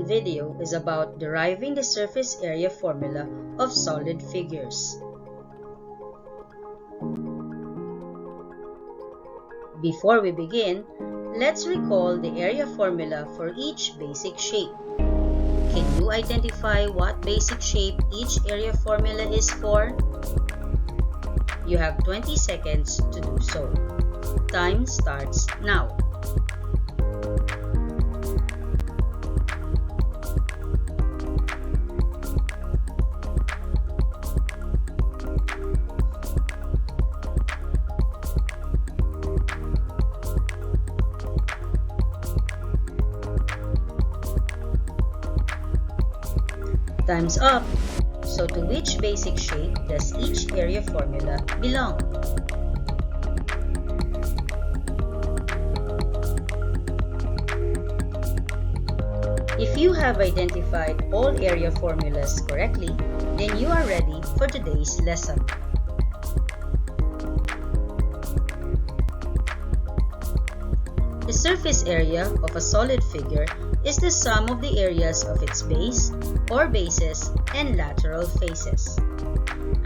second video is about deriving the surface area formula of solid figures. Before we begin, let's recall the area formula for each basic shape. Can you identify what basic shape each area formula is for? You have 20 seconds to do so. Time starts now. Time's up. So to which basic shape does each area formula belong? If you have identified all area formulas correctly, then you are ready for today's lesson. The surface area of a solid figure is the sum of the areas of its base or bases and lateral faces.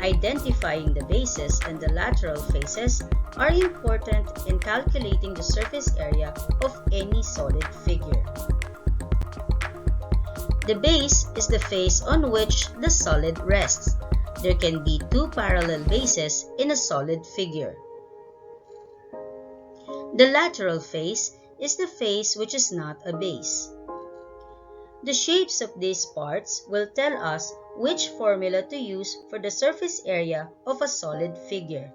Identifying the bases and the lateral faces are important in calculating the surface area of any solid figure. The base is the face on which the solid rests. There can be two parallel bases in a solid figure. The lateral face is the face which is not a base. The shapes of these parts will tell us which formula to use for the surface area of a solid figure.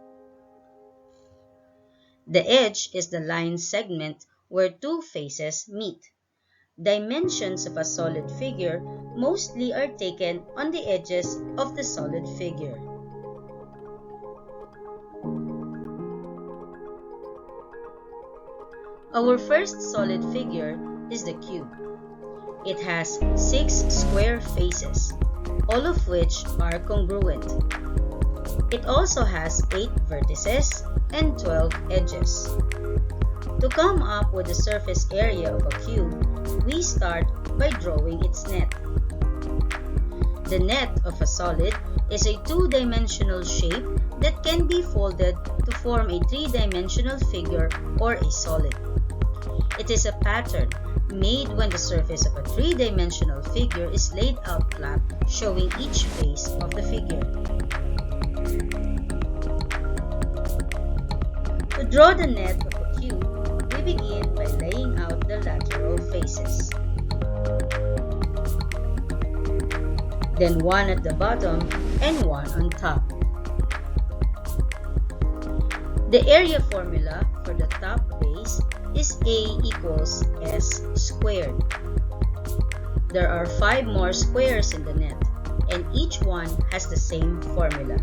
The edge is the line segment where two faces meet. Dimensions of a solid figure mostly are taken on the edges of the solid figure. Our first solid figure is the cube. It has 6 square faces, all of which are congruent. It also has 8 vertices and 12 edges. To come up with the surface area of a cube, we start by drawing its net. The net of a solid is a two-dimensional shape that can be folded to form a three-dimensional figure or a solid. It is a pattern made when the surface of a three-dimensional figure is laid out flat, showing each face of the figure. To draw the net of a cube, we begin by laying out the lateral faces. Then one at the bottom and one on top. The area formula for the top base is A equals S squared. There are 5 more squares in the net, and each one has the same formula.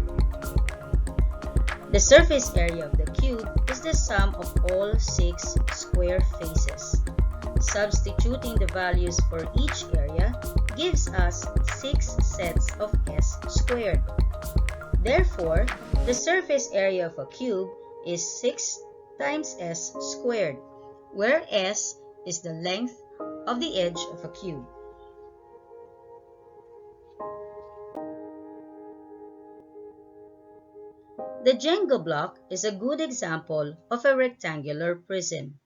The surface area of the cube is the sum of all 6 square faces. Substituting the values for each area gives us 6 sets of S squared. Therefore, the surface area of a cube is 6 times S squared, where S is the length of the edge of a cube. The Jenga block is a good example of a rectangular prism.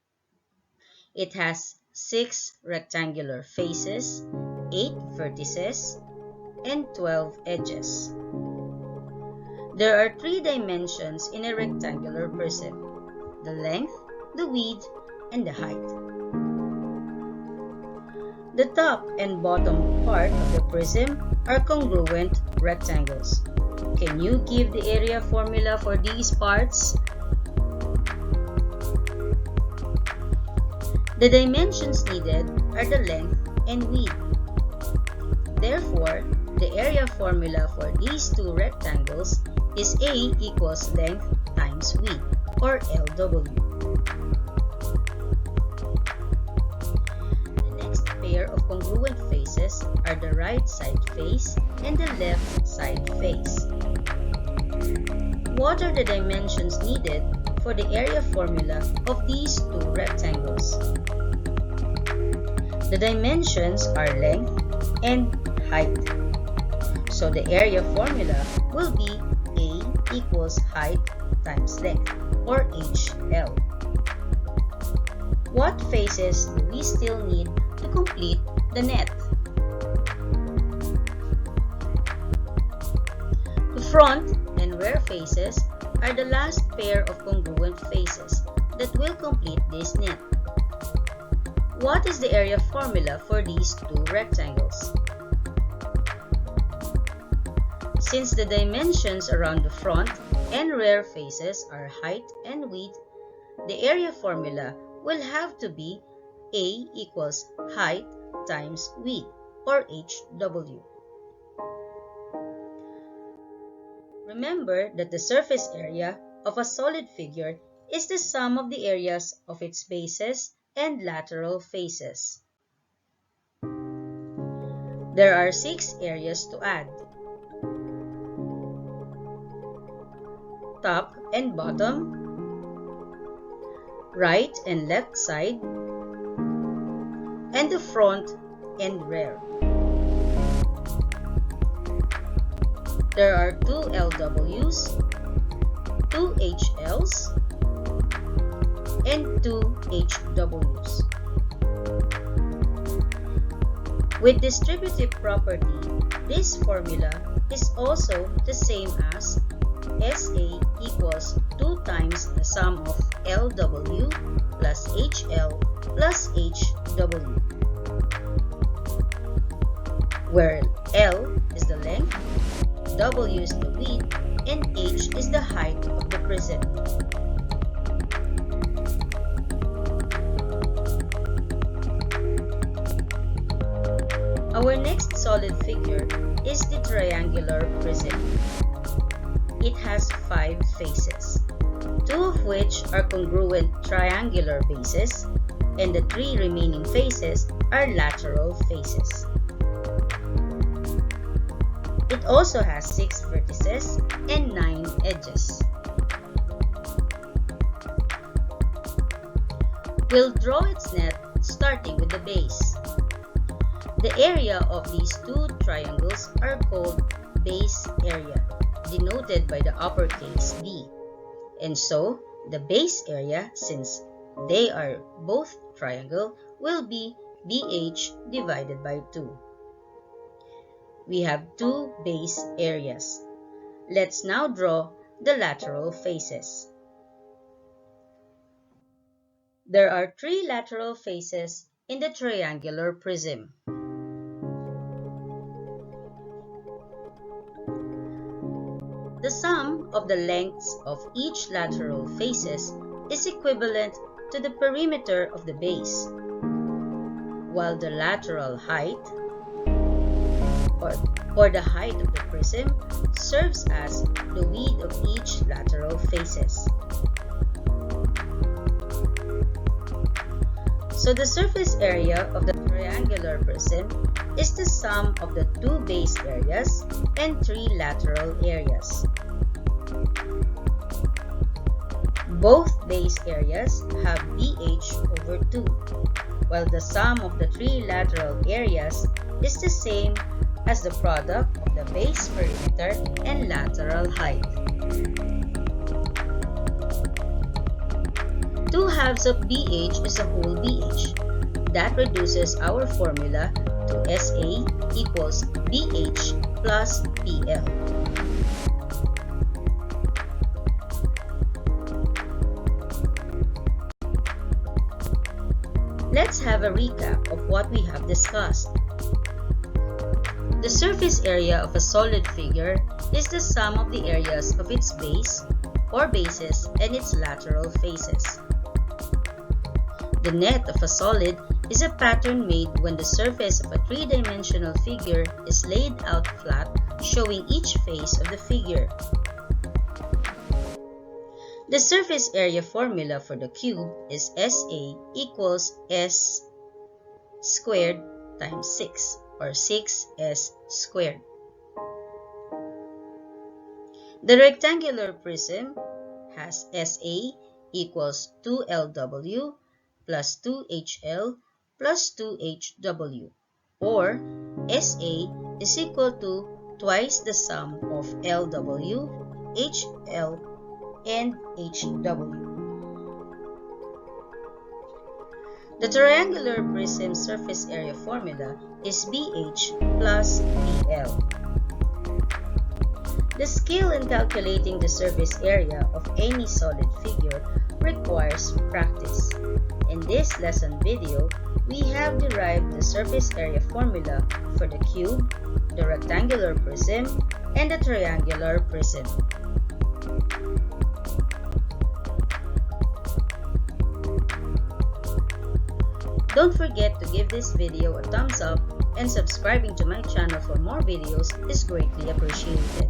It has 6 rectangular faces, 8 vertices, and 12 edges. There are 3 dimensions in a rectangular prism: the length, the width, and the height. The top and bottom part of the prism are congruent rectangles. Can you give the area formula for these parts? The dimensions needed are the length and width. Therefore, the area formula for these two rectangles is A equals length times width, or LW. Pair of congruent faces are the right side face and the left side face. What are the dimensions needed for the area formula of these two rectangles? The dimensions are length and height. So the area formula will be A equals height times length, or HL. What faces do we still need to complete the net? The front and rear faces are the last pair of congruent faces that will complete this net. What is the area formula for these two rectangles? Since the dimensions around the front and rear faces are height and width, the area formula will have to be A equals height times width, or HW. Remember that the surface area of a solid figure is the sum of the areas of its bases and lateral faces. There are 6 areas to add: top and bottom, right and left side, and the front and rear. There are 2 LWs, 2 HLs, and 2 HWs. With distributive property, this formula is also the same as SA equals 2 times the sum of LW plus HL plus HW, where L is the length, W is the width, and H is the height of the prism. Our next solid figure is the triangular prism. It has 5 faces, 2 of which are congruent triangular bases, and the 3 remaining faces are lateral faces. It also has 6 vertices and 9 edges. We'll draw its net starting with the base. The area of these 2 triangles are called base area, denoted by the uppercase B. And so, the base area, since they are both triangle, will be BH divided by 2. We have 2 base areas. Let's now draw the lateral faces. There are 3 lateral faces in the triangular prism. The sum of the lengths of each lateral faces is equivalent to the perimeter of the base, while the lateral height, or the height of the prism, serves as the width of each lateral faces. So the surface area of the triangular prism is the sum of the 2 base areas and 3 lateral areas. Both base areas have BH over 2, while the sum of the 3 lateral areas is the same as the product of the base perimeter and lateral height. 2 halves of BH is a whole BH. That reduces our formula to SA equals BH plus PL. Let's have a recap of what we have discussed. The surface area of a solid figure is the sum of the areas of its base or bases and its lateral faces. The net of a solid is a pattern made when the surface of a 3-dimensional figure is laid out flat, showing each face of the figure. The surface area formula for the cube is SA equals S squared times 6, or 6S squared. The rectangular prism has SA equals 2LW plus 2HL plus 2HW, or SA is equal to twice the sum of LW, HL, and HW. The triangular prism surface area formula is BH plus BL. The skill in calculating the surface area of any solid figure requires practice. In this lesson video, we have derived the surface area formula for the cube, the rectangular prism, and the triangular prism. Don't forget to give this video a thumbs up, and subscribing to my channel for more videos is greatly appreciated.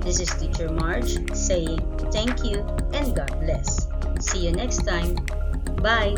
This is Teacher Marge saying thank you and God bless. See you next time. Bye!